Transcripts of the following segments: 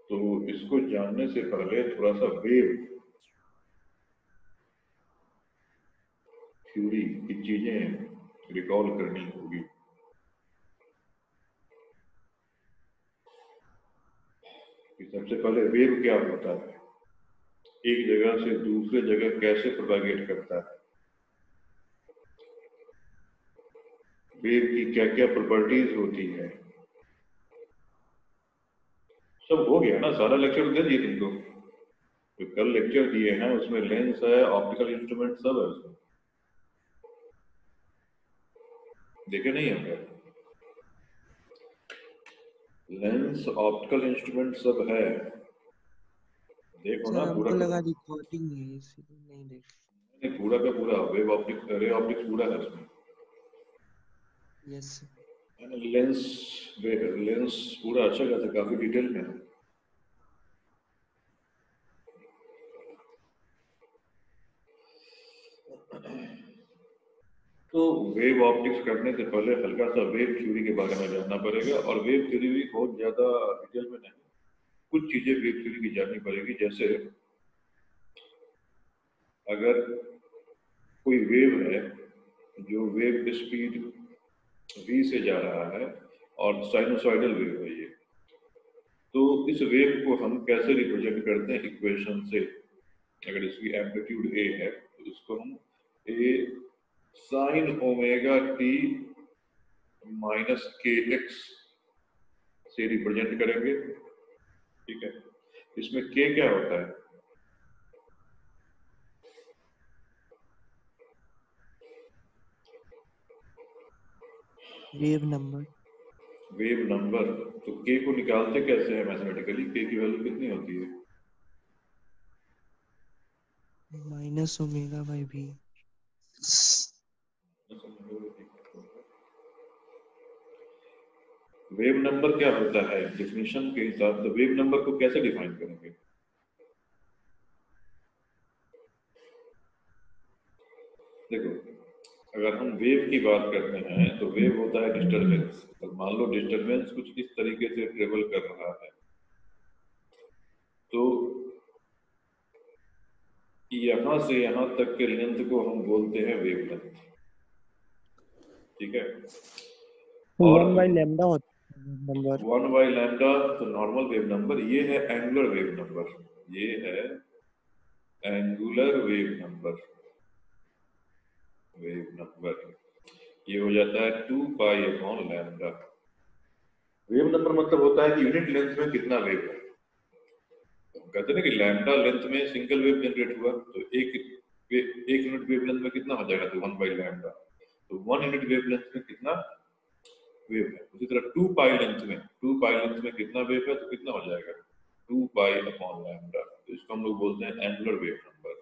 तो इसको जानने से पहले थोड़ा सा वेव थ्योरी की चीजें रिकॉल करनी होगी। कि सबसे पहले वेव क्या होता है, एक जगह से दूसरे जगह कैसे प्रोपागेट करता है, वेव की क्या क्या प्रॉपर्टीज होती है, सब हो गया ना। सारा लेक्चर दे दिए तुमको, जो कल लेक्चर दिए हैं उसमें लेंस है, ऑप्टिकल इंस्ट्रूमेंट सब है उसमें, देखे नहीं है? लेंस ऑप्टिकल इंस्ट्रूमेंट सब है, देखो ना। सर पूरा हमको लगा रिकॉर्डिंग है इसलिए नहीं देख। नहीं, पूरा का पूरा वेव ऑप्टिक रे ऑप्टिक्स पूरा है उसमें। यस लेंस लेंस पूरा अच्छा खासा काफी डिटेल में है। तो वेव ऑप्टिक्स करने से पहले हल्का सा वेव थ्योरी के बारे में जानना पड़ेगा, और वेव थ्योरी भी बहुत ज्यादा डिटेल में नहीं, कुछ चीजें वेव थ्योरी की जाननी पड़ेगी। जैसे अगर कोई वेव है जो वेव की स्पीड v से जा रहा है और साइनोसॉइडल वेव है ये, तो इस वेव को हम कैसे रिप्रेजेंट करते हैं इक्वेशन से। अगर इसकी एम्पलीट्यूड a है तो इसको हम a sign omega t minus के एक्स से रिप्रेजेंट करेंगे। ठीक है, इसमें k क्या होता है? Wave number. Wave number. तो k को निकालते कैसे हैं मैथमेटिकली? k की वैल्यू कितनी होती है? Minus omega by v। Wave number क्या होता है डेफिनेशन के हिसाब से? वेव नंबर को कैसे डिफाइन करेंगे? देखो, अगर हम वेव की बात करते हैं तो वेव होता है डिस्टरबेंस। और मान लो डिस्टरबेंस कुछ इस तरीके से ट्रेवल कर रहा है, तो यहां से यहां तक के लेंथ को हम बोलते हैं वेवलेंथ। ठीक है, और 1/λ होता है नंबर। 1/λ तो नॉर्मल वेव नंबर, ये है एंगुलर वेव नंबर, ये है angular wave number. Wave number ये हो जाता है 2π/λ। वेव नंबर मतलब होता है कि यूनिट लेंथ में कितना वेव है। कहते हैं ना कि लैम्डा लेंथ में सिंगल वेव जनरेट हुआ, तो एक यूनिट वेव लेंथ में कितना हो जाएगा? तो 1/λ। तो 1 यूनिट वेव लेंथ में कितना वेव है। उसी तरह 2π लेंथ में कितना वेव है, तो कितना हो जाएगा? 2π/λ। तो इसको हम लोग बोलते हैं एंगुलर वेव नंबर।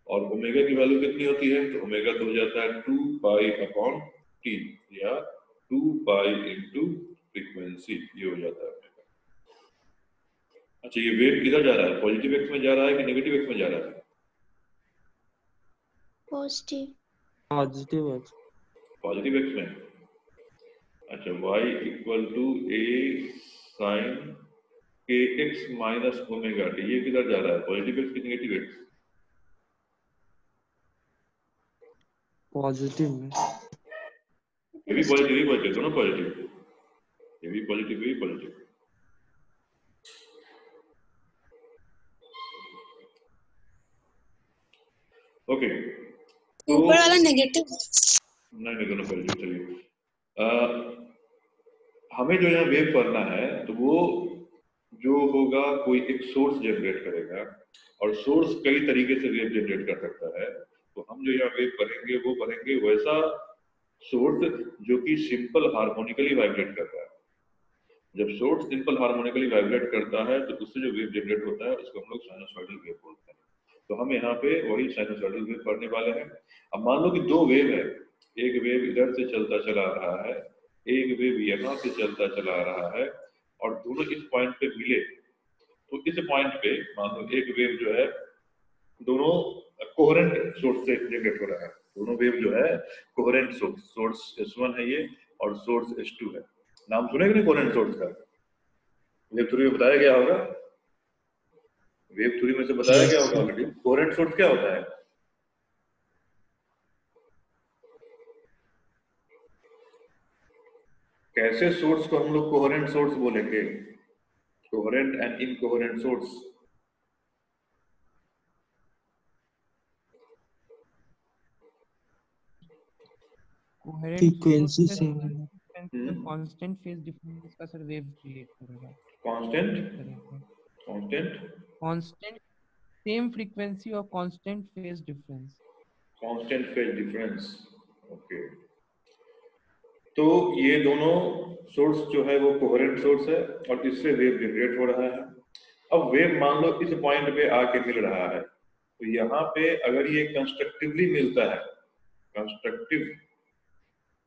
और ओमेगा की वैल्यू कितनी होती है? तो ओमेगा तो हो जाता है 2π/t, या 2π इंटू फ्रीक्वेंसी, ये हो जाता है। अच्छा, ये वेव किधर जा रहा है? पॉजिटिव एक्स में जा रहा है कि नेगेटिव एक्स में जा रहा है? पॉजिटिव। पॉजिटिव है। पॉजिटिव एक्स में। अच्छा, y equal to a sine के एक्स माइनस ओमेगा टी, ये किधर जा रहा है? पॉजिटिव एक्स की नेगेटिव एक्स? पॉजिटिव में। ये भी पॉजिटिव, ही पॉजिटिव, दोनों पॉजिटिव, ये भी पॉजिटिव, ये भी पॉजिटिव। ओके, तो ऊपर वाला नेगेटिव। नहीं, दोनों पॉजिटिव। चलिए, हमें जो यहाँ वेव पढ़ना है तो वो जो होगा, कोई एक सोर्स जनरेट करेगा, और सोर्स कई तरीके से वेव जनरेट कर सकता है। तो हम जो यहाँ वेव पढ़ेंगे वो पढ़ेंगे वैसा सोर्स जो कि सिंपल हार्मोनिकली वाइब्रेट कर रहा है। जब सोर्स सिंपल हार्मोनिकली वाइब्रेट करता है तो उससे जो वेव जनरेट होता है उसको हम लोग साइनोसॉइडल वेव बोलते हैं। तो हम यहाँ पे वही साइनोसॉइडल वेव पढ़ने वाले हैं। अब मान लो कि दो वेव है, एक वेव इधर से चलता चला आ रहा है, एक वेव यहाँ से चलता चला आ रहा है, और दोनों इस पॉइंट पे मिले। तो इस पॉइंट पे मान लो एक वेव जो है, दोनों कोहेरेंट सोर्स से जनरेट हो रहा है। दोनों वेव जो है कोहेरेंट सोर्स S1 है ये, और सोर्स S2 है। नाम सुने कि नहीं कोहेरेंट सोर्स का? वेव थ्योरी में बताया गया होगा, वेव थ्योरी में से बताया गया होगा ऑलरेडी। कोहेरेंट सोर्स क्या होता है? कैसे सोर्स को हम लोग कोहेरेंट सोर्स बोलेंगे? Coherent and incoherent source. Frequency same है। कांस्टेंट फेज डिफरेंस का सर वेव क्रिएट करेगा। कांस्टेंट सेम फ्रीक्वेंसी और constant phase difference. Constant phase difference, okay. तो ये दोनों सोर्स जो है वो कोहेरेंट सोर्स है और इससे वेव जनरेट हो रहा है। अब वेव मान लो इस पॉइंट पे आके मिल रहा है, तो यहाँ पे अगर ये कंस्ट्रक्टिवली मिलता है, कंस्ट्रक्टिव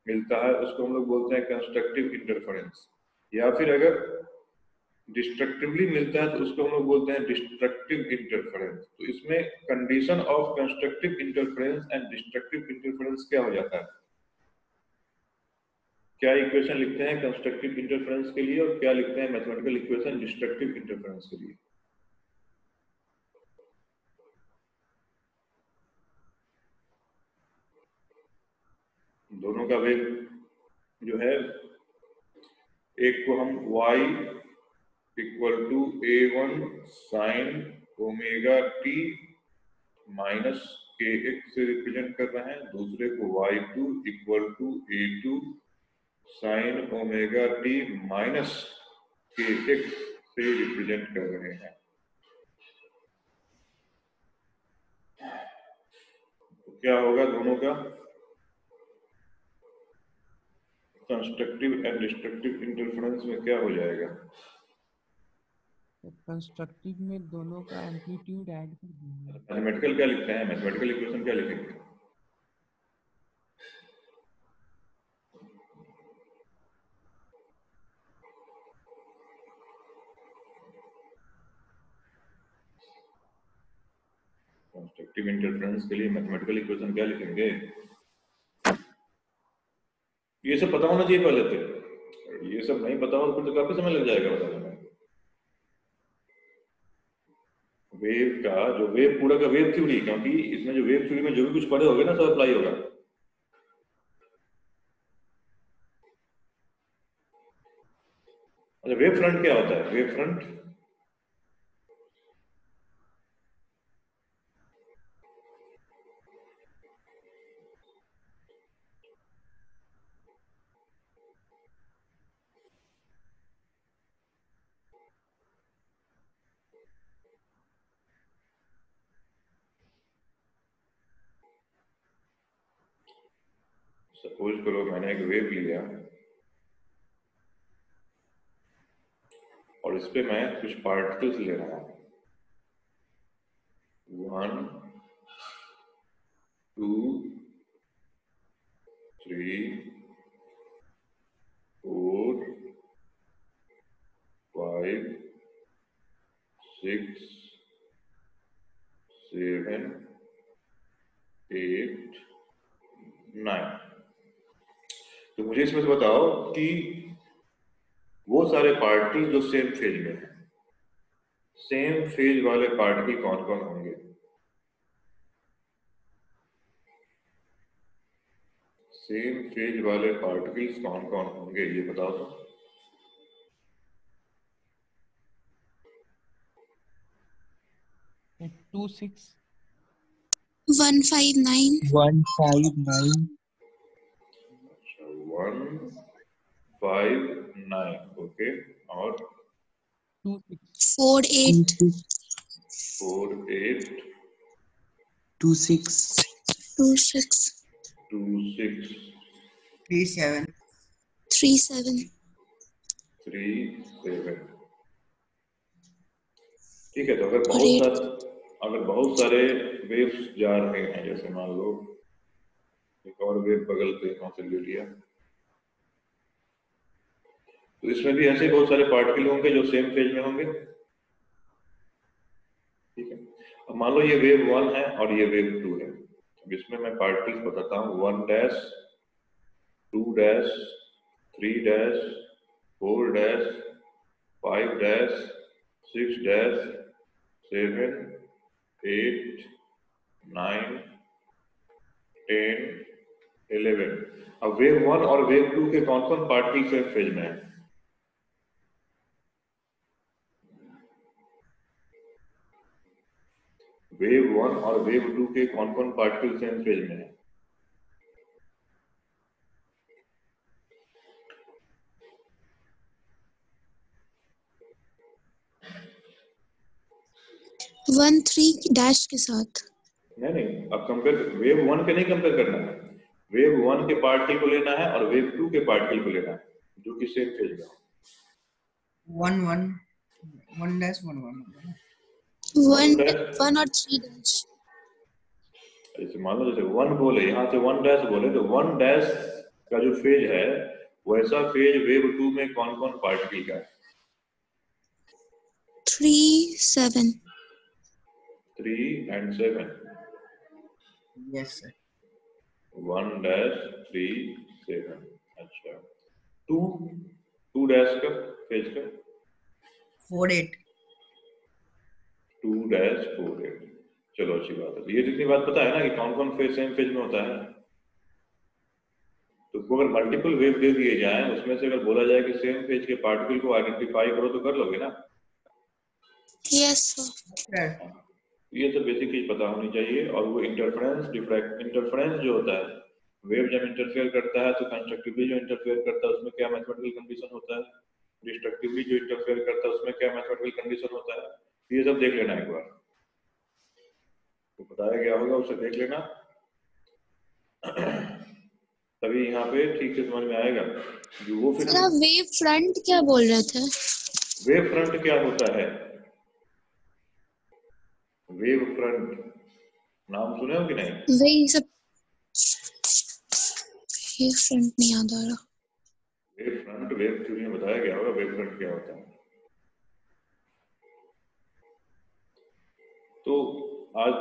मिलता है, उसको हम लोग बोलते हैं कंस्ट्रक्टिव इंटरफेरेंस। या फिर अगर डिस्ट्रक्टिवली मिलता है तो उसको हम लोग बोलते हैं डिस्ट्रक्टिव इंटरफेरेंस। तो इसमें condition of constructive interference and destructive interference क्या हो जाता है? क्या इक्वेशन लिखते हैं कंस्ट्रक्टिव इंटरफेरेंस के लिए और क्या लिखते हैं मैथमेटिकल इक्वेशन डिस्ट्रक्टिव इंटरफेरेंस के लिए? दोनों का वेव जो है, एक को हम y equal to a1 sine omega t minus kx से रिप्रेजेंट कर रहे हैं, दूसरे को y2 equal to a2 sine omega t minus kx से रिप्रेजेंट कर रहे हैं। तो क्या होगा दोनों का? कंस्ट्रक्टिव एंड डिस्ट्रक्टिव इंटरफेरेंस में क्या हो जाएगा? कंस्ट्रक्टिव में दोनों का एम्पलीट्यूड ऐड कर देंगे। मैथमेटिकल क्या लिखते हैं? मैथमेटिकल इक्वेशन क्या लिखेंगे? कंस्ट्रक्टिव इंटरफेरेंस के लिए मैथमेटिकल इक्वेशन क्या लिखेंगे? ये सब पता होना चाहिए पहले तो। ये सब नहीं पता हो तो काफी समय लग जाएगा बताने में। वेव का जो वेव पूरा का वेव थ्योरी, क्योंकि इसमें जो वेव थ्योरी में जो भी कुछ पढ़े होगे ना सब अप्लाई होगा। अच्छा, वेव फ्रंट क्या होता है? वेव फ्रंट सपोज करो मैंने एक वेव लिया और इस पे मैं कुछ पार्टिकल्स ले रहा हूं, 1 2 3 4 5 6 7 8 9। तो मुझे इसमें से बताओ कि वो सारे पार्टिकल जो सेम फेज में हैं, सेम फेज वाले पार्टिकल कौन कौन होंगे? सेम फेज वाले पार्टिकल्स कौन कौन होंगे ये बताओ तो। 26 159 159 159, ओके। और 26 48 48 26 26 26 37 37 37। ठीक है, तो अगर और 8 बहुत सारे वेव्स जा रहे हैं, जैसे मान लो एक और वेव बगल से यहाँ से ले लिया, तो इसमें भी ऐसे बहुत सारे पार्टिकल होंगे जो सेम फेज में होंगे। ठीक है, अब मान लो ये वेव 1 है और ये वेव 2 है। अब इसमें मैं पार्टिकल्स बताता हूँ, 1 dash 2 dash 3 dash 4 dash 5 dash 6 dash 7 8 9 10 11। अब वेव 1 और वेव 2 के कौन कौन पार्टिकल सेम फेज में है? वेव 1 और वेव 2 के कौन कौन पार्टिकल सेम फेज में है? वन थ्री डैश के साथ। नहीं, अब कंपेयर वेव 1 के नहीं कंपेयर करना है, वेव 1 के पार्टिकल को लेना है और वेव 2 के पार्टिकल को लेना है जो कि सेम फेज में हो। 1 1 1 dash 1 1 वन और थ्री डैश। जैसे मान लो जैसे 1 बोले, यहाँ से 1 डैश बोले, तो 1 डैश का जो फेज है वैसा फेज वेव 2 में कौन कौन पार्टिकल का है? 3 7। 3 and 7। yes sir 1 dash 3 7। अच्छा, 2 डैश का फेज का 4 8 2 डैश 4 8। चलो अच्छी बात है। तो ये जितनी बात पता है ना कि कौन कौन फेज सेम फेज में होता है, तो अगर मल्टीपल वेव दे दिए जाए उसमें से अगर बोला जाए कि सेम फेज के पार्टिकल को आइडेंटिफाई करो तो कर लोगे ना? Yes sir. sir ये सब बेसिक चीज पता होनी चाहिए। और वो इंटरफेरेंस जो होता है, वेव जब इंटरफेयर करता है तो कंस्ट्रक्टिवली जो इंटरफेयर करता है उसमें क्या मैथमेटिकल कंडीशन होता है, डिस्ट्रक्टिवली जो इंटरफेयर करता है उसमें क्या मैथमेटिकल कंडीशन होता है, ये सब देख लेना एक बार, तो बताया गया होगा उसे देख लेना। तभी यहाँ पे ठीक से समझ में आएगा कि वो फिर सर आप वेव फ्रंट क्या बोल रहे थे? वेव फ्रंट क्या होता है। वेव फ्रंट नाम सुने हो कि नहीं? वही सब। वेव फ्रंट नहीं याद आ रहा। वेव फ्रंट वेव थ्योरी में बताया गया होगा वेव फ्रंट क्या होता है। आज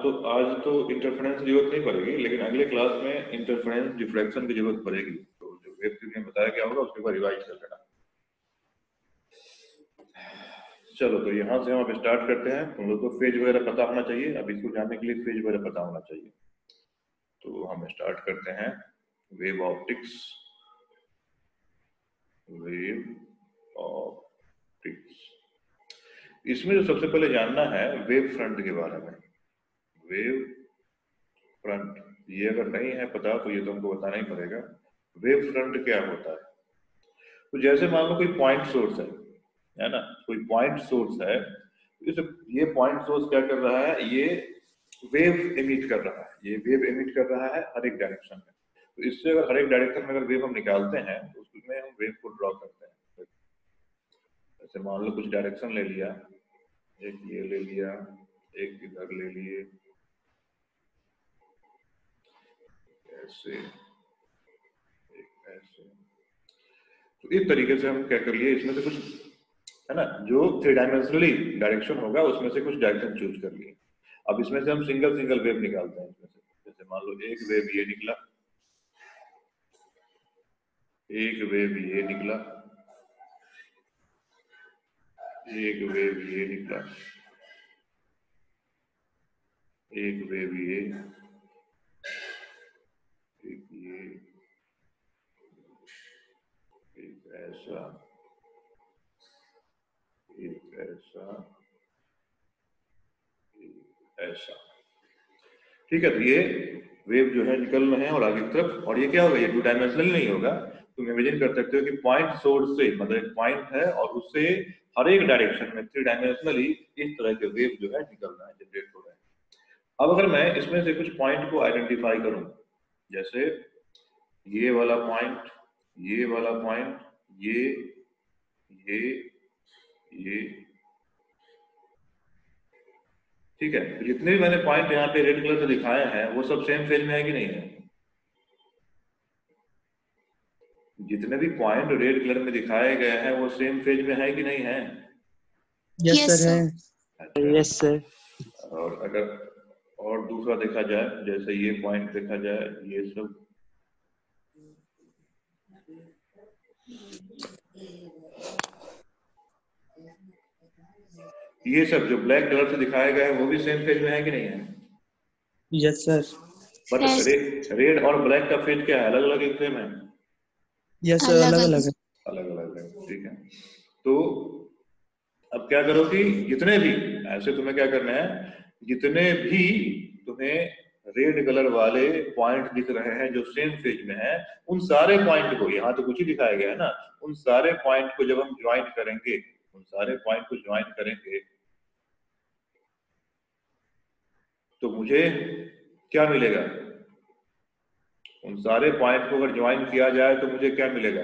तो इंटरफेरेंस की जरूरत नहीं पड़ेगी, लेकिन अगले क्लास में इंटरफेरेंस डिफ्रैक्शन की जरूरत पड़ेगी। तो जो वेव थ्योरी में बताया गया होगा उसके बाद रिवाइज कर लेना। चलो तो यहाँ से हम अब स्टार्ट करते हैं। तुम लोग को फेज वगैरह पता होना चाहिए, अब इसको जानने के लिए फेज वगैरह पता होना चाहिए। तो हम स्टार्ट करते हैं वेव ऑप्टिक्स। वेव ऑप्टिक्स, इसमें जो सबसे पहले जानना है वेव फ्रंट के बारे में। वेव फ्रंट, ये अगर नहीं है पता तो ये तुमको बताना ही पड़ेगा। वेव फ्रंट क्या होता है? तो जैसे मान लो कोई पॉइंट सोर्स है ना, कोई पॉइंट सोर्स है, ये पॉइंट सोर्स क्या कर रहा है, ये वेव एमिट कर रहा है, ये वेव एमिट कर रहा है हर एक डायरेक्शन में। तो इससे अगर हर एक डायरेक्शन में अगर वेव हम निकालते हैं तो उसमें हम वेव को ड्रॉ करते हैं। जैसे मान लो कुछ डायरेक्शन ले लिया, एक ये ले लिया, एक इधर ले लिए, ऐसे, एक ऐसे। तो इस तरीके से हम क्या कर लिए, इसमें से कुछ है ना जो 3 डायमेंशनली डायरेक्शन होगा उसमें से कुछ डायरेक्शन चूज कर लिए। अब इसमें से हम सिंगल वेव निकालते हैं इसमें से। जैसे मान लो एक वेव ये निकला, एक वेव ये निकला, एक वेव ये निकला, एक वेव ये, एक ये, एक ऐसा, एक ऐसा, एक ऐसा। ठीक है, तो ये वेव जो है निकल रहे हैं और आगे की तरफ। और ये क्या होगा, ये 2 डायमेंशनल नहीं होगा। तुम इमेजिन कर सकते हो कि पॉइंट सोर्स से, मतलब एक पॉइंट है और उससे हर एक डायरेक्शन में 3 डायमेंशनली इस तरह के वेव जो है निकल रहा है, जनरेट हो रहे हैं। अब अगर मैं इसमें से कुछ पॉइंट को आइडेंटिफाई करूं, जैसे ये वाला पॉइंट, ये वाला पॉइंट, ये, ये, ठीक है, तो जितने भी मैंने पॉइंट यहाँ पे रेड कलर से दिखाए हैं वो सब सेम फेज में है कि नहीं है? जितने भी पॉइंट रेड कलर में दिखाए गए हैं वो सेम फेज में है कि नहीं है? यस Yes, सर है। अच्छा, यस सर। और अगर और दूसरा देखा जाए, जैसे ये पॉइंट देखा जाए, ये सब ये सब जो ब्लैक कलर से दिखाया गया है वो भी सेम फेज में है कि नहीं है? Yes sir. बट है। रेड और ब्लैक का फेज क्या है? अलग अलग एक सेम है? यस सर, अलग अलग है। अलग अलग है, ठीक है। तो अब क्या करो कि जितने भी ऐसे तुम्हें क्या करना है, जितने भी तुम्हें रेड कलर वाले पॉइंट दिख रहे हैं जो सेम फेज में है, उन सारे पॉइंट को, यहाँ तो कुछ ही दिखाया गया है ना, उन सारे पॉइंट को जब हम ज्वाइन करेंगे, उन सारे पॉइंट को ज्वाइन करेंगे तो मुझे क्या मिलेगा? उन सारे पॉइंट को अगर ज्वाइन किया जाए तो मुझे क्या मिलेगा?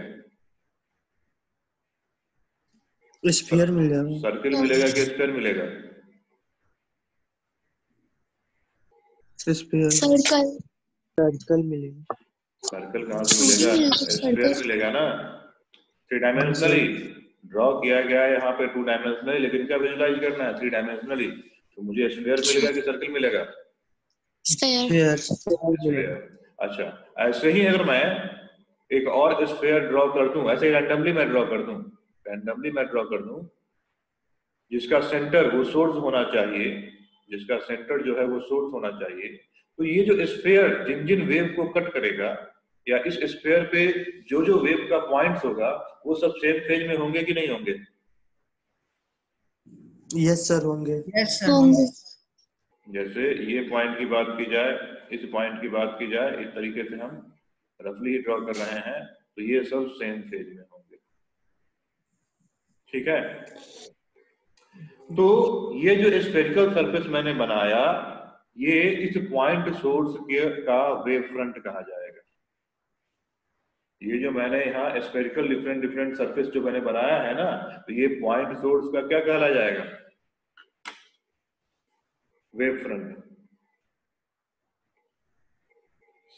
स्फीयर मिल जाएगा। सर्किल मिलेगा कि स्फीयर मिलेगा? स्फीयर। सर्कल। सर्कल मिलेगा। सर्कल कहाँ से मिलेगा? स्फीयर मिलेगा ना, 3 डायमेंशनली ड्रॉ किया गया है यहाँ पे 2 डायमेंशनली, लेकिन क्या विजुलाइज करना है 3 डायमेंशनली। तो मुझे स्फीयर मिलेगा कि सर्कल मिलेगा? स्फीयर। अच्छा, ऐसे ही अगर मैं एक और स्फीयर ड्रॉ कर दूं, ऐसे रैंडमली मैं ड्रॉ कर दूं जिसका सेंटर वो सोर्स होना चाहिए, जिसका सेंटर जो है वो सोर्स होना चाहिए, तो ये जो स्फीयर जिन जिन वेव को कट करेगा, या इस स्फीयर पे जो जो वेव का पॉइंट्स होगा, वो सब सेम फेज में होंगे कि नहीं होंगे? यस सर, होंगे। यस सर होंगे। जैसे ये पॉइंट की बात की जाए, इस पॉइंट की बात की जाए, इस तरीके से हम रफली ड्रॉ कर रहे हैं, तो ये सब सेम फेज में होंगे, ठीक है। तो ये जो स्फेरिकल सरफेस मैंने बनाया, ये इस पॉइंट सोर्स के का वेव फ्रंट कहा जाएगा। ये जो मैंने यहाँ स्फेरिकल डिफरेंट सरफेस जो मैंने बनाया है ना, तो ये पॉइंट सोर्स का क्या कहला जाएगा? Wave front.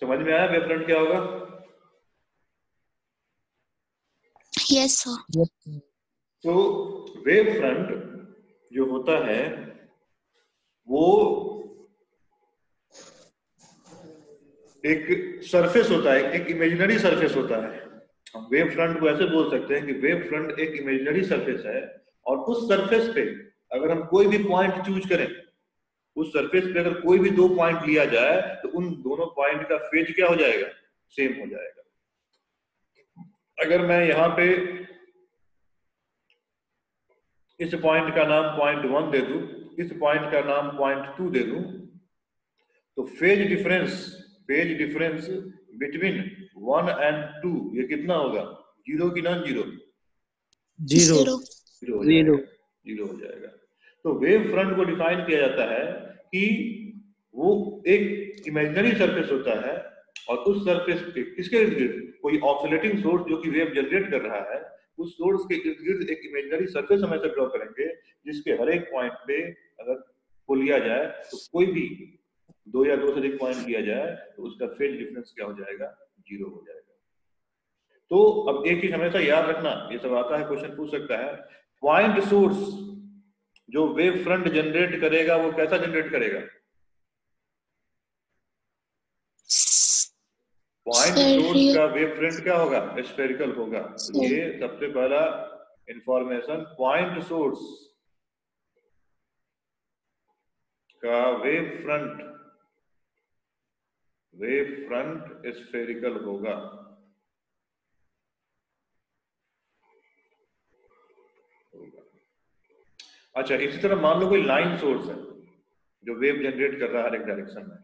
समझ में आया वेव फ्रंट क्या होगा? Yes sir. तो वेव फ्रंट जो होता है वो एक सरफेस होता है, एक इमेजिनरी सरफेस होता है। हम वेव फ्रंट को ऐसे बोल सकते हैं कि वेव फ्रंट एक इमेजिनरी सरफेस है, और उस सरफेस पे अगर हम कोई भी पॉइंट चूज करें, उस सरफेस पे अगर कोई भी 2 पॉइंट लिया जाए, तो उन दोनों पॉइंट का फेज क्या हो जाएगा? सेम हो जाएगा। अगर मैं यहाँ पे इस पॉइंट का नाम पॉइंट 1 दे दूं, इस पॉइंट का नाम पॉइंट 2 दे दूं, तो फेज डिफरेंस बिटवीन 1 एंड 2 ये कितना होगा? 0 की नॉन जीरो? जीरो। जीरो हो जाएगा। तो वेव फ्रंट को डिफाइन किया जाता है कि वो एक इमेजिनरी सरफेस होता है, और उस सरफेस पे किसके इर्द गिर्द कोई ऑसिलेटिंग सोर्स जो कि वेव जनरेट कर रहा है, उस सोर्स के इर्द गिर्द एक इमेजिनरी सरफेस हम ऐसे ड्रॉ करेंगे जिसके हर एक पॉइंट पे अगर को लिया जाए, तो कोई भी 2 या 2 से अधिक पॉइंट लिया जाए, तो उसका फेज डिफरेंस क्या हो जाएगा? 0 हो जाएगा। तो अब एक चीज हमेशा याद रखना, ये सब आता है, क्वेश्चन पूछ सकता है, पॉइंट सोर्स जो वेव फ्रंट जनरेट करेगा वो कैसा जनरेट करेगा? पॉइंट सोर्स का वेव फ्रंट क्या होगा? स्फेरिकल होगा। तो ये सबसे पहला इंफॉर्मेशन, पॉइंट सोर्स का वेव फ्रंट स्फेरिकल होगा। अच्छा, इसी तरह मान लो कोई लाइन सोर्स है जो वेव जनरेट कर रहा है हर एक डायरेक्शन में।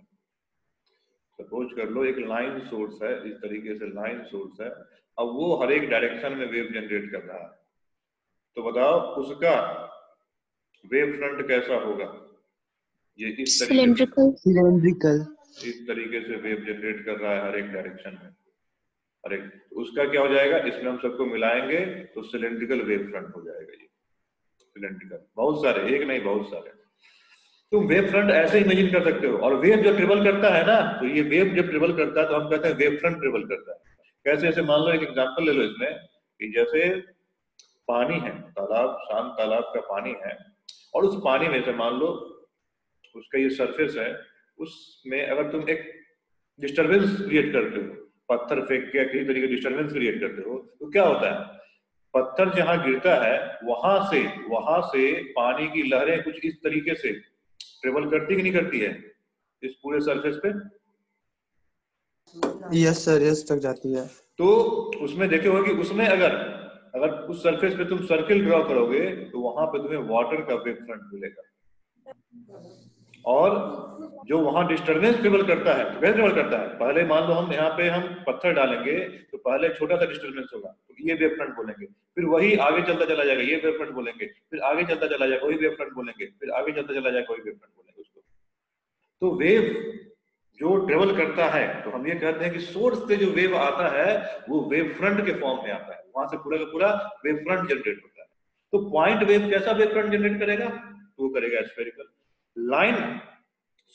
सपोज कर लो एक लाइन सोर्स है, इस तरीके से लाइन सोर्स है, अब वो हर एक डायरेक्शन में वेव जनरेट कर रहा है, तो बताओ उसका वेव फ्रंट कैसा होगा? ये इस तरीके से वेव जनरेट कर रहा है हर एक डायरेक्शन में, हर एक, तो उसका क्या हो जाएगा? इसमें हम सबको मिलाएंगे तो सिलेंड्रिकल वेव फ्रंट हो जाएगा। ये सिलेंड्रिकल, बहुत सारे, एक नहीं बहुत सारे। तुम वेव फ्रंट ऐसे इमेजिन कर सकते हो। और वेव जब ट्रेवल करता है ना, तो ये वेव जब ट्रेवल करता है तो हम कहते हैं वेव फ्रंट ट्रेवल करता है। कैसे? ऐसे मान लो एक एग्जांपल ले लो इसमें, कि जैसे पानी है, तालाब, शांत तालाब का पानी है, और उस पानी में से मान लो उसका ये सरफेस है, उसमें अगर तुम एक डिस्टरबेंस क्रिएट करते हो, पत्थर फेंक के किसी तरीके डिस्टरबेंस क्रिएट करते हो, तो क्या होता है? पत्थर जहां गिरता है वहां से पानी की लहरें कुछ इस तरीके से ट्रेवल करती कि नहीं करती है इस पूरे सरफेस पे? यस सर, यस तक जाती है। तो उसमें देखे होगे कि उसमें अगर उस सरफेस पे तुम सर्किल ड्रॉ करोगे तो वहां पे तुम्हें वाटर का वेव फ्रंट मिलेगा, और जो वहां डिस्टरबेंस ट्रेवल करता है, कैसे ट्रेवल करता है, पहले मान लो हम यहाँ पे हम पत्थर डालेंगे तो पहले छोटा सा डिस्टरबेंस होगा तो ये वेव फ्रंट बोलेंगे, फिर वही आगे चलता चला जाएगा ये वेव फ्रंट बोलेंगे, फिर आगे चलता चला जाएगा वही वेव फ्रंट बोलेंगे, फिर आगे चलता चला जाएगा वही वेव फ्रंट बोलेंगे उसको। तो वेव जो ट्रेवल करता है तो हम ये कहते हैं कि सोर्स से जो वेव आता है वो वेव फ्रंट के फॉर्म में आता है, वहां से पूरा का पूरा वेव फ्रंट जनरेट होता है। तो पॉइंट वेव कैसा वेव फ्रंट जनरेट करेगा? तो वो करेगा स्फेरिकल। लाइन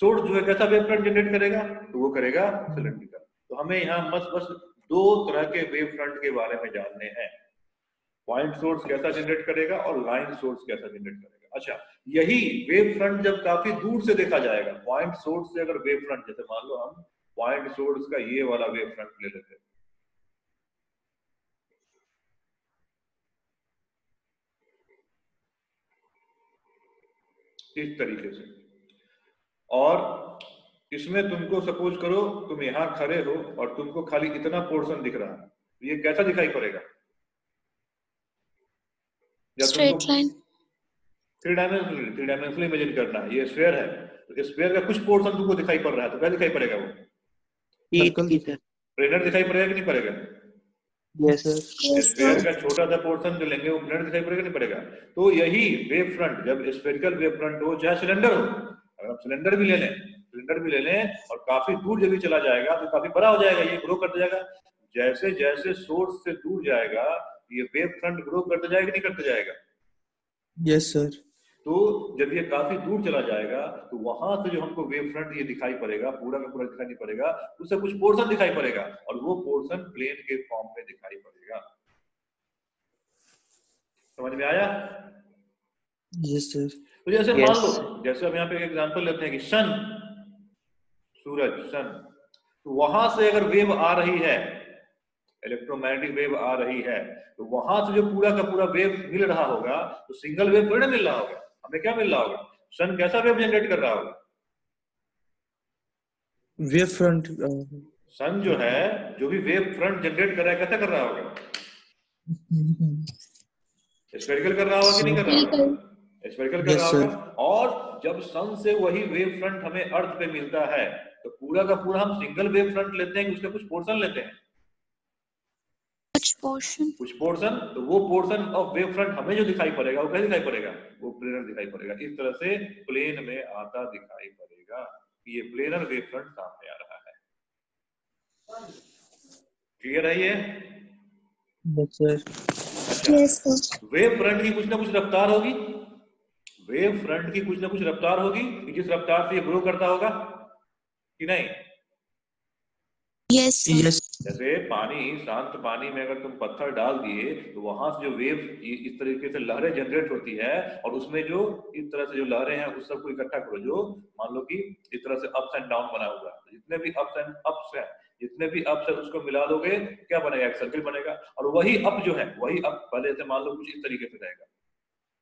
सोर्स जो है कैसा वेव फ्रंट जनरेट करेगा? तो वो करेगा सिलेंड्रिकल। तो हमें यहाँ बस दो तरह के वेव फ्रंट के बारे में जानने हैं, पॉइंट सोर्स कैसा जनरेट करेगा और लाइन सोर्स कैसा जनरेट करेगा। अच्छा, यही वेव फ्रंट जब काफी दूर से देखा जाएगा, पॉइंट सोर्स से अगर वेव फ्रंट, जैसे मान लो हम पॉइंट सोर्स का ये वाला वेव फ्रंट ले लेते हैं, इस तरीके से, और इसमें तुमको सपोज करो तुम यहां खड़े हो और तुमको खाली इतना पोर्शन दिख रहा है, ये कैसा दिखाई पड़ेगा? Straight line. Three dimensional imagine करना है, ये स्फीयर है तो स्फीयर का कुछ पोर्शन तुमको दिखाई पड़ रहा है तो क्या दिखाई पड़ेगा? वो सर्कल की तरह। प्लेनर दिखाई पड़ेगा कि नहीं पड़ेगा? Yes sir. Yes, sphere sir. का छोटा सा पोर्शन जो लेंगे वो प्लेनर दिखाई पड़ेगा नहीं पड़ेगा? तो यही वेव फ्रंट, जब स्फेरिकल वेव फ्रंट हो चाहे सिलेंडर हो, अगर हम सिलेंडर भी ले लें और काफी दूर जब भी चला जाएगा तो काफी बड़ा हो जाएगा, ये ग्रो करता जाएगा, जैसे जैसे सोर्स से दूर जाएगा ये वेव फ्रंट ग्रो करता जाएगा नहीं करता जाएगा? Yes sir. तो जब ये काफी दूर चला जाएगा तो वहां से जो हमको वेव फ्रंट ये दिखाई पड़ेगा, पूरा का पूरा दिखाई नहीं पड़ेगा, उससे कुछ पोर्शन दिखाई पड़ेगा और वो पोर्शन प्लेन के फॉर्म में दिखाई पड़ेगा। समझ में आया? Yes sir. तो जैसे मान लो, जैसे हम यहाँ पे एक एग्जांपल लेते हैं कि सन, सूरज, सन, तो वहां से अगर वेव आ रही है, इलेक्ट्रोमैग्नेटिक वेव आ रही है, तो वहां से जो पूरा का पूरा वेव मिल रहा होगा तो सिंगल वेव थोड़ी ना मिल रहा होगा, हमें क्या मिल रहा होगा? सन कैसा वेव जनरेट कर रहा होगा? Wave front. सन जो है, जो भी वेव फ्रंट जनरेट कर रहा है कैसा कर रहा होगा? स्फेरिकल कर रहा होगा कि नहीं कर रहा होगा? स्फेरिकल कर रहा होगा। और जब सन से वही वेव फ्रंट हमें अर्थ पे मिलता है तो पूरा का पूरा हम सिंगल वेव फ्रंट लेते हैं कि उसका कुछ पोर्शन लेते हैं? कुछ पोर्शन। तो वो पोर्शन ऑफ वेव फ्रंट हमें जो दिखाई पड़ेगा वो क्या दिखाई पड़ेगा? वो प्लेनर दिखाई पड़ेगा। इस तरह से प्लेन में आता दिखाई पड़ेगा, ये प्लेनर वेव फ्रंट सामने आ रहा है। क्लियर है ये? Yes, sir. वेव फ्रंट की कुछ ना कुछ रफ्तार होगी, वेव फ्रंट की कुछ ना कुछ रफ्तार होगी कि जिस रफ्तार से ये ग्रो करता होगा कि नहीं? Yes, sir. जैसे पानी, शांत पानी में अगर तुम पत्थर डाल दिए तो वहां से जो वेव इस तरीके से लहरें जनरेट होती है और उसमें जो इस तरह से जो लहरें हैं उस सबको इकट्ठा करो, जो मान लो कि इस तरह से अप्स एंड डाउन बना हुआ है, जितने भी अप्स हैं, जितने भी अप्स है उसको मिला दोगे क्या बनेगा? एक सर्किल बनेगा। और वही अप जो है, वही अप पहले से मान लो कुछ इस तरीके से रहेगा,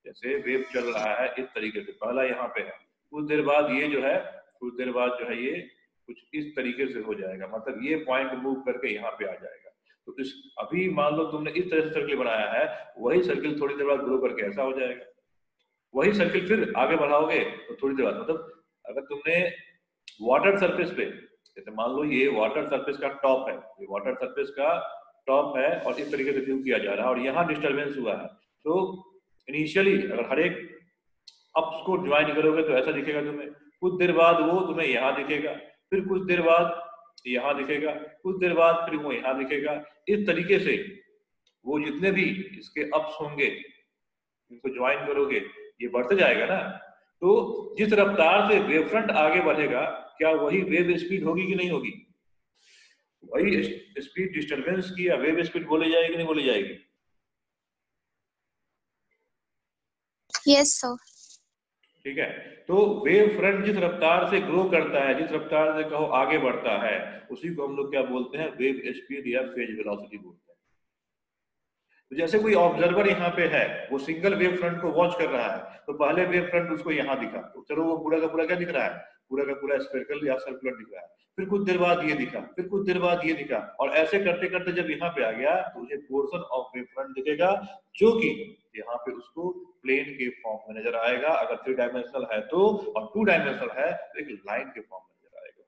जैसे वेव चल रहा है इस तरीके से, पहला यहाँ पे है, कुछ देर बाद ये जो है, कुछ देर बाद जो है ये कुछ इस तरीके से हो जाएगा, मतलब ये पॉइंट मूव करके यहाँ पे आ जाएगा। तो इस अभी मान लो तुमने इस तरह से सर्किल बनाया है, वही सर्किल थोड़ी देर बाद ग्रो करके ऐसा हो जाएगा, वही सर्किल फिर आगे बढ़ाओगे तो थोड़ी देर बाद, मतलब अगर तुमने वाटर सरफेस पे, जैसे मान लो ये वाटर सरफेस का टॉप है, ये वाटर सरफेस का टॉप है और इस तरीके से व्यू किया जा रहा है और यहाँ डिस्टर्बेंस हुआ है, तो इनिशियली अगर हर एक अप्स को ज्वाइन करोगे तो ऐसा दिखेगा तुम्हें, कुछ देर बाद वो तुम्हें यहाँ दिखेगा, फिर कुछ देर बाद यहाँ दिखेगा, कुछ देर बाद फिर वो यहाँ दिखेगा। इस तरीके से वो जितने भी इसके अप्स होंगे इनको ज्वाइन करोगे ये बढ़ते जाएगा ना। तो जिस रफ्तार से वेव फ्रंट आगे बढ़ेगा क्या वही वेव स्पीड होगी कि नहीं होगी? वही स्पीड डिस्टरबेंस की या वेव स्पीड बोली जाएगी कि नहीं बोली जाएगी? Yes, sir. ठीक है। तो वेव फ्रंट जिस रफ्तार से ग्रो करता है, जिस रफ्तार से कहो आगे बढ़ता है, उसी को हम लोग क्या बोलते हैं? वेव स्पीड या फेज वेलोसिटी बोलते हैं। तो जैसे कोई ऑब्जर्वर यहाँ पे है, वो सिंगल वेव फ्रंट को वॉच कर रहा है, तो पहले वेव फ्रंट उसको यहाँ दिखा, तो चलो वो पूरा का पूरा क्या दिख रहा है, पूरा का पूरा स्फेरिकल या सर्कुलर दिख रहा है। फिर कुछ देर बाद ये दिखा, फिर कुछ देर बाद ये दिखा, और ऐसे करते करते जब यहाँ पे आ गया तो मुझे पोर्शन ऑफ वेव फ्रंट दिखेगा, जो कि यहाँ पे उसको प्लेन के फॉर्म में नजर आएगा अगर 3 डायमेंशनल है तो, और 2 डायमेंशनल है तो एक लाइन के फॉर्म में नजर आएगा।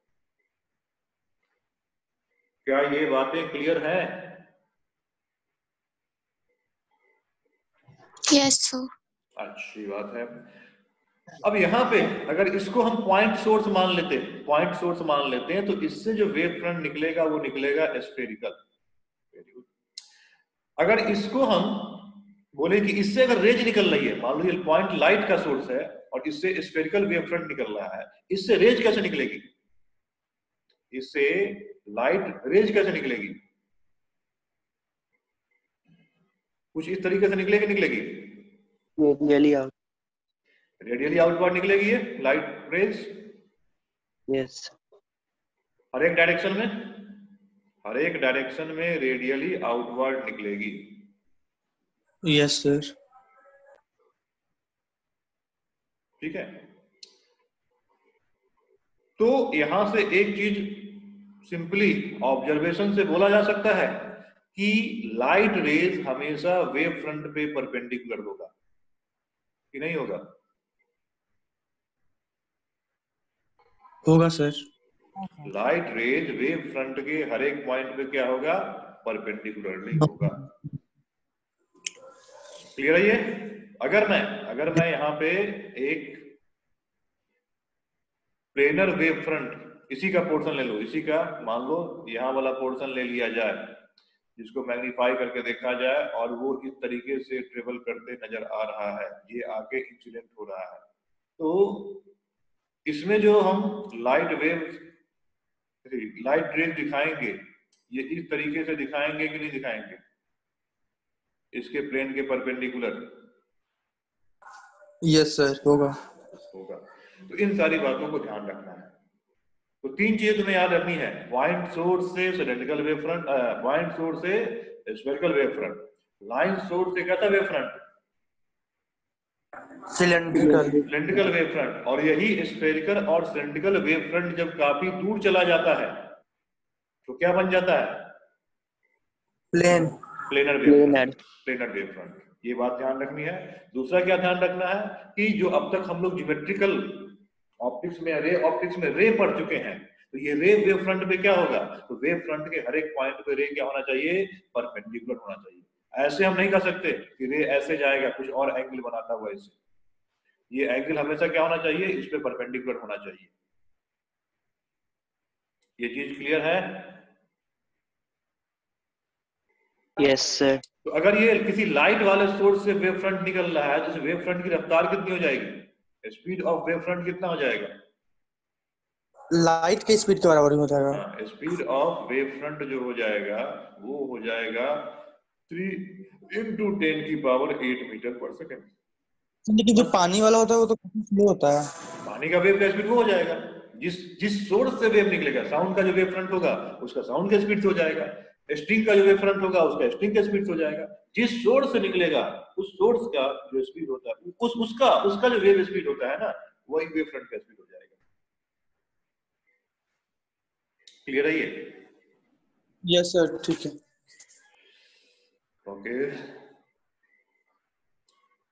क्या ये बातें क्लियर है? Yes, sir. अच्छी बात है। अब यहाँ पे अगर इसको हम पॉइंट सोर्स मान लेते हैं, पॉइंट सोर्स मान लेते हैं, तो इससे जो वेव फ्रंट निकलेगा वो निकलेगा स्फेरिकल। अगर इसको हम बोले कि इससे अगर रेज निकल रही है, मान लीजिए पॉइंट लाइट का सोर्स है और इससे स्फेरिकल वेव फ्रंट निकल रहा है, इससे रेज कैसे निकलेगी? इससे लाइट रेज कैसे निकलेगी? कुछ इस तरीके से निकलेगी रेडियली आउट। रेडियली आउटवर्ड निकलेगी ये लाइट रेज। यस। हर एक डायरेक्शन में रेडियली आउटवर्ड निकलेगी। Yes sir. ठीक है, तो यहां से एक चीज सिंपली ऑब्जर्वेशन से बोला जा सकता है कि लाइट रेज हमेशा वेव फ्रंट पे परपेंडिकुलर होगा कि नहीं होगा? होगा sir. Light rays wave front के हर एक पॉइंट पे क्या होगा? परपेंडिकुलरली होगा। क्लियर है ये? अगर मैं यहाँ पे एक प्लेनर वेव फ्रंट इसी का पोर्शन ले लो, इसी का मान लो यहाँ वाला पोर्शन ले लिया जाए, जिसको मैग्नीफाई करके देखा जाए और वो इस तरीके से ट्रेवल करते नजर आ रहा है, ये आगे इंसिडेंट हो रहा है, तो इसमें जो हम लाइट रेज दिखाएंगे, ये इस तरीके से दिखाएंगे कि नहीं दिखाएंगे? इसके प्लेन के परपेंडिकुलर। यस सर, होगा। तो इन सारी बातों को ध्यान रखना है। तो 3 चीजें तुम्हें याद रखनी है, पॉइंट सोर्स से cylindrical wave front, point source से spherical wave front, line source से कैसा wave front? Cylindrical wave front. और यही स्फेरिकल और सिलेंड्रिकल वेव फ्रंट जब काफी दूर चला जाता है तो क्या बन जाता है? Planar wave front. ये बात ध्यान रखनी है। दूसरा क्या ध्यान रखना है कि जो अब तक हम लोग ज्योमेट्रिकल ऑप्टिक्स में रे पढ़ चुके हैं, तो ये रे वेव फ्रंट पे क्या होगा? तो वेव फ्रंट के हर एक पॉइंट पे रे क्या होना चाहिए? परपेंडिकुलर होना चाहिए। ऐसे हम नहीं कर सकते कि रे ऐसे जाएगा, कुछ और एंगल बनाता हुआ ऐसे। ये एंगल हमेशा क्या होना चाहिए? इस पे परपेंडिकुलर होना चाहिए। ये चीज क्लियर है? Yes sir. तो अगर ये किसी लाइट वाले सोर्स से वेव फ्रंट निकल रहा है, तो वेव फ्रंट की रफ्तार कितनी हो जाएगी? स्पीड ऑफ वेव फ्रंट कितना हो जाएगा? लाइट के स्पीड के बराबर ही हो जाएगा। हाँ, स्पीड ऑफ वेव फ्रंट जो हो जाएगा वो हो जाएगा 3 × 10⁸ मीटर पर सेकेंड। लेकिन जो पानी वाला होता है वो तो काफी स्लो होता है। पानी का वेव का स्पीड वो हो जाएगा जिस सोर्स से वेव निकलेगा। साउंड का जो वेव फ्रंट होगा उसका साउंड के स्पीड से हो जाएगा, स्ट्रिंग का जो वेव फ्रंट होगा उसका स्ट्रिंग के स्पीड से हो जाएगा। जिस सोर्स से निकलेगा उस सोर्स का जो स्पीड होता है उसका जो वेव स्पीड होता है ना, वही वेव फ्रंट का स्पीड हो जाएगा। क्लियर है ये? यस सर, ठीक है। ओके,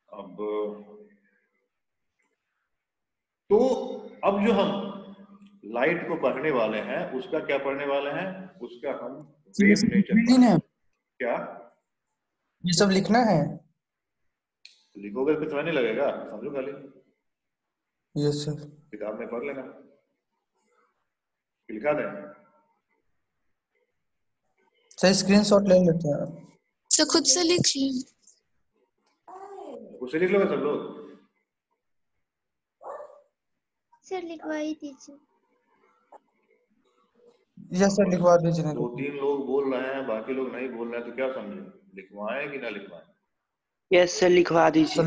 अब तो अब जो हम लाइट को पढ़ने वाले हैं उसका क्या पढ़ने वाले हैं? उसका हम वेव नेचर। क्या ये सब लिखना है? लिखोगे तो समय नहीं लगेगा, समझो खाली। Yes sir. किताब में पढ़ लेना, लिखा दें। सर स्क्रीनशॉट ले लेते हैं। सर खुद से लिख ली। उसे लिख लोगे सब लोग? सर लिखवाई दीजिए। यस सर, लिखवा दीजिए। 2-3 लोग बोल रहे हैं, बाकी लोग नहीं बोल रहे हैं, तो क्या समझे? लिखवाएं कि ना लिखवाएं? यस सर, लिखवा दीजिए।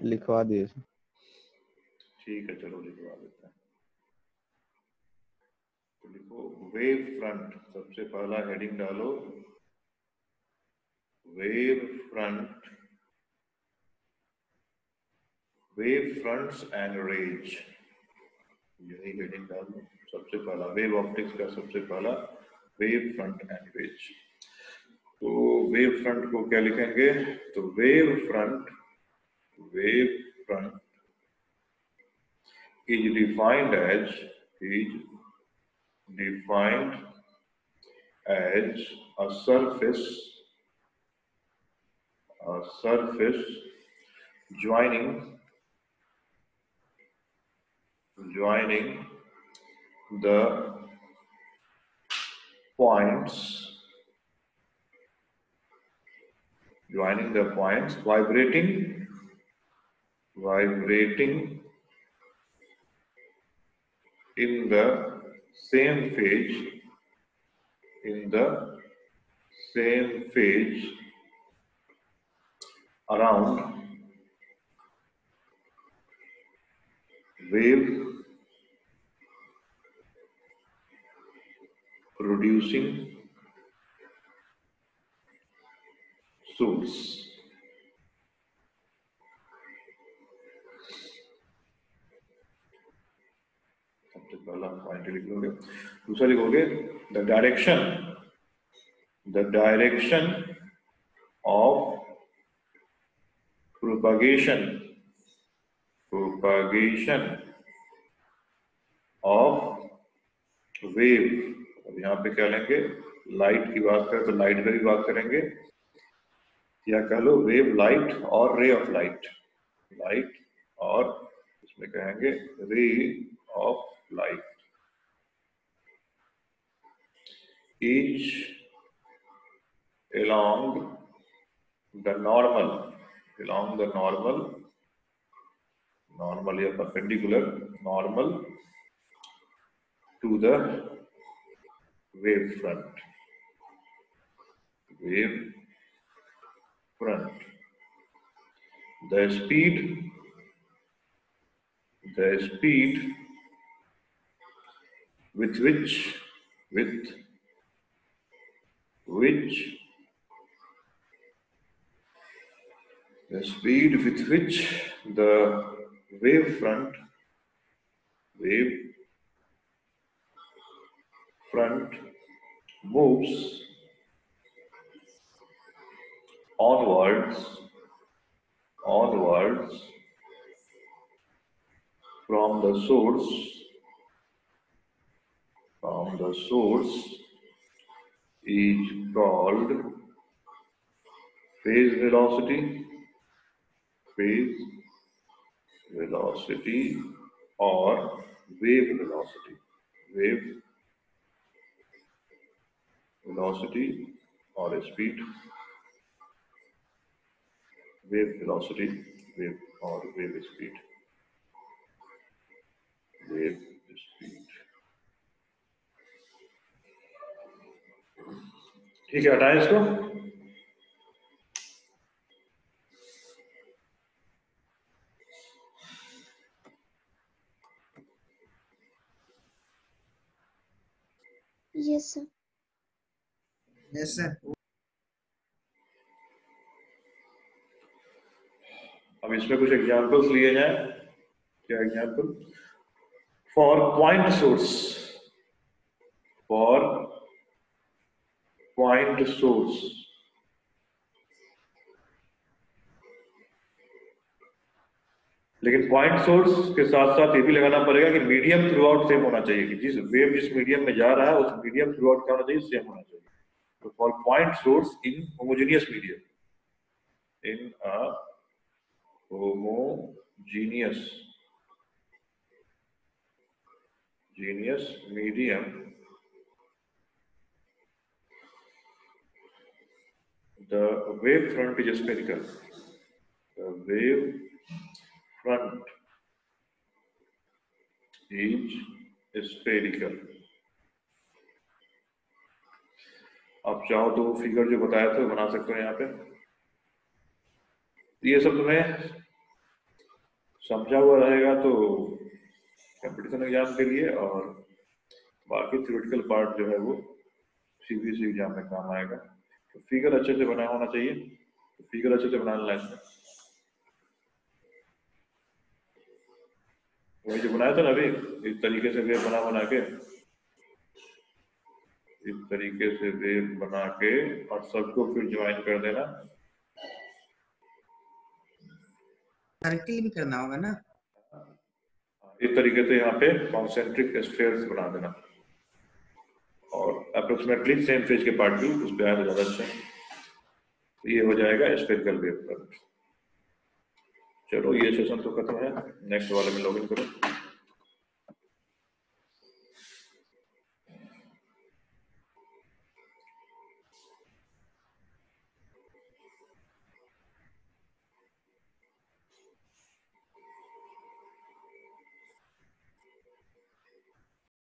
लिखवा दीजिए। ठीक है, चलो लिखवा देते हैं। तो लिखो वेव फ्रंट, सबसे पहला हेडिंग डालो वेव फ्रंट्स एंड रेंज, यही हेडिंग डाल दो। सबसे पहला वेव ऑप्टिक्स का सबसे पहला वेव फ्रंट एंड रेंज। तो वेव फ्रंट को क्या लिखेंगे? तो wave front is defined as a surface joining the points vibrating in the same phase around wave producing source। सबसे पहला पॉइंट लिखोगे। दूसरा लिखोगे the direction of propagation of wave। अब यहाँ पे क्या लेंगे? लाइट की बात करें तो लाइट का भी बात करेंगे, या कह लो वेव लाइट और रे ऑफ लाइट, और इसमें कहेंगे ray of light is along the normal या perpendicular normal to the wave front। The speed with which the wave front moves onwards from the source is called phase velocity or wave velocity or speed, wave velocity, wave speed। ठीक है, हटाएं इसको। Yes, sir. Yes, sir. अब इसमें कुछ examples लिए जाएं। क्या एग्जांपल? फॉर पॉइंट सोर्स, लेकिन पॉइंट सोर्स के साथ साथ ये भी लगाना पड़ेगा कि मीडियम थ्रू आउट सेम होना चाहिए, कि जिस मीडियम में जा रहा है उस मीडियम थ्रू आउट क्या होना चाहिए? सेम होना चाहिए। तो for point source in homogeneous medium, medium, the wave front is spherical। The wave front is spherical। आप चाहो तो फिगर जो बताया था बना सकते हो यहाँ पे। ये सब तुम्हें समझा हुआ रहेगा तो कंपटीशन एग्जाम के लिए, और बाकी थ्योरेटिकल पार्ट जो है वो सीबीएसई एग्जाम में काम आएगा। फिगर अच्छे से बना होना चाहिए, फिगर अच्छे से बनाना लाइन में। वही जो बनाया था ना अभी, इस तरीके से वेव बना के, इस तरीके से वेव बना के और सबको फिर ज्वाइन कर देना। सर्किल भी करना होगा ना। इस तरीके से यहाँ पे कॉन्सेंट्रिक स्फीयर्स बना देना और अप्रोक्सीमेटली सेम फेज के पार्ट भी उस पे आए तो ज्यादा अच्छा है। ये हो जाएगा स्फेरिकल वेव पर। चलो ये सेशन तो खत्म है, नेक्स्ट वाले में लॉगिन करो।